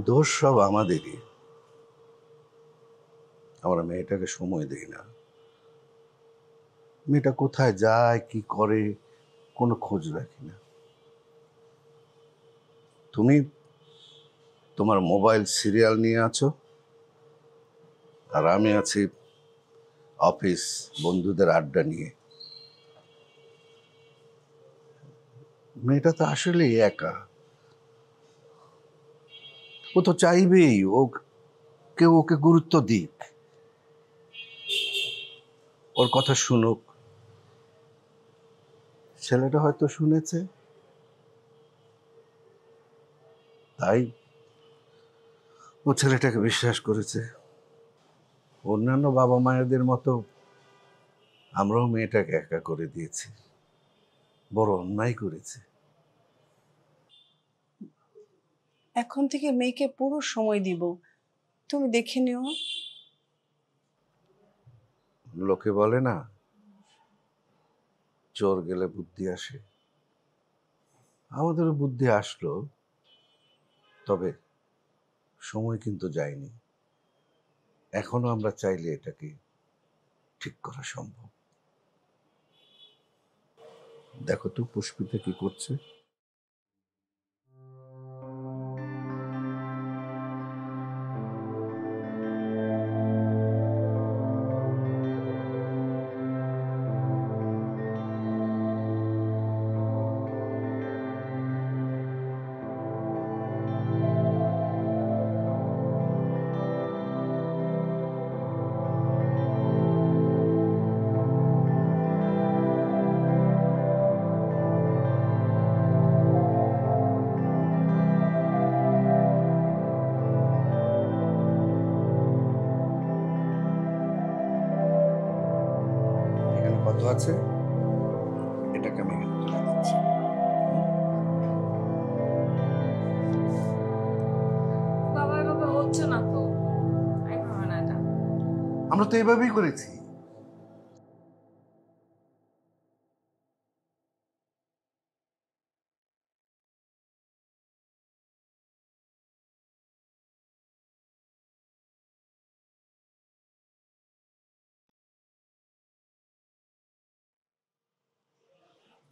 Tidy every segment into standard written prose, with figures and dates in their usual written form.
দোষ সব আমাদেরই। আমরা মেয়েটাকে সময় দেই না। মেয়েটা কোথায় যায়, কি করে, কোনো খোঁজ রাখি না। তুমি তোমার মোবাইল সিরিয়াল নিয়ে আছো, আর আমি আছি অফিস বন্ধুদের আড্ডা নিয়ে। মেয়েটা তো আসলেই একা। ও তো চাইবেই কেউ ওকে গুরুত্ব দিক, ওর কথা শুনুক। ছেলেটা হয়তো শুনেছে, তাই ও ছেলেটাকে বিশ্বাস করেছে। অন্যান্য বাবা মায়েদের মতো আমরাও মেয়েটাকে একা করে দিয়েছি, বড় অন্যায় করেছি। এখন থেকে মেয়েকে পুরো সময় দিব, তুমি দেখে নিও। লোকে বলে না, চোর গেলে বুদ্ধি আসে। আমাদেরও বুদ্ধি আসলো, তবে সময় কিন্তু যায়নি। এখনো আমরা চাইলে এটাকে ঠিক করা সম্ভব। দেখো তো পুষ্পিতা কি করছে। এখানে কত আছে, এটাকে আমি এখানে তুলে দিচ্ছি। বাবা এভাবে হচ্ছে না তো, এইভাবে না এটা। আমরা তো এভাবেই করেছি।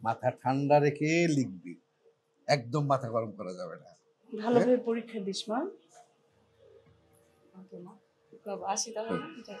মাথা ঠান্ডা রেখে লিখবি, একদম মাথা গরম করা যাবে না। ভালোভাবে পরীক্ষা দিস মা। ওকে মা, বাবা আসি তাহলে। যাই।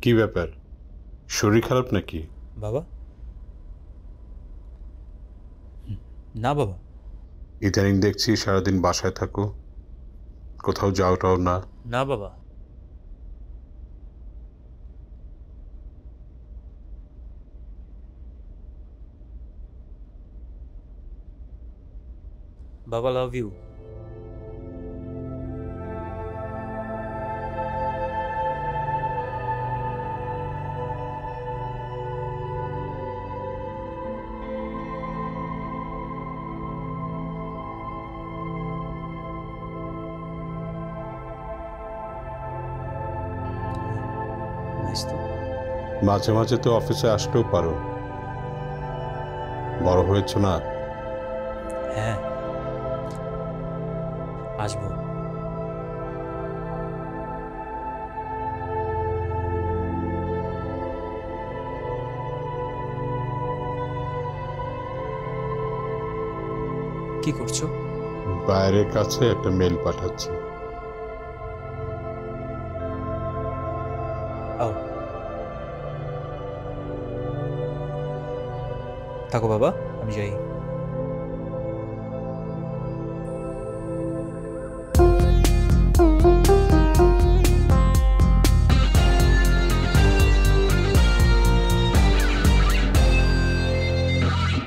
কি ব্যাপার, শরীর খারাপ নাকি? বাবা? না বাবা। ইদানিং দেখছি সারাদিন বাসায় থাকো, কোথাও যাওটাও না। না বাবা। বাবা লাভ ইউ। থাকিস তো। মাঝে মাঝে তো অফিসে আসতেও পারো, বড় হয়েছ না? হ্যাঁ, আসবো। কি করছো? বাইরের কাছে একটা মেল পাঠাচ্ছি। ও, থাকো বাবা, আমি যাই।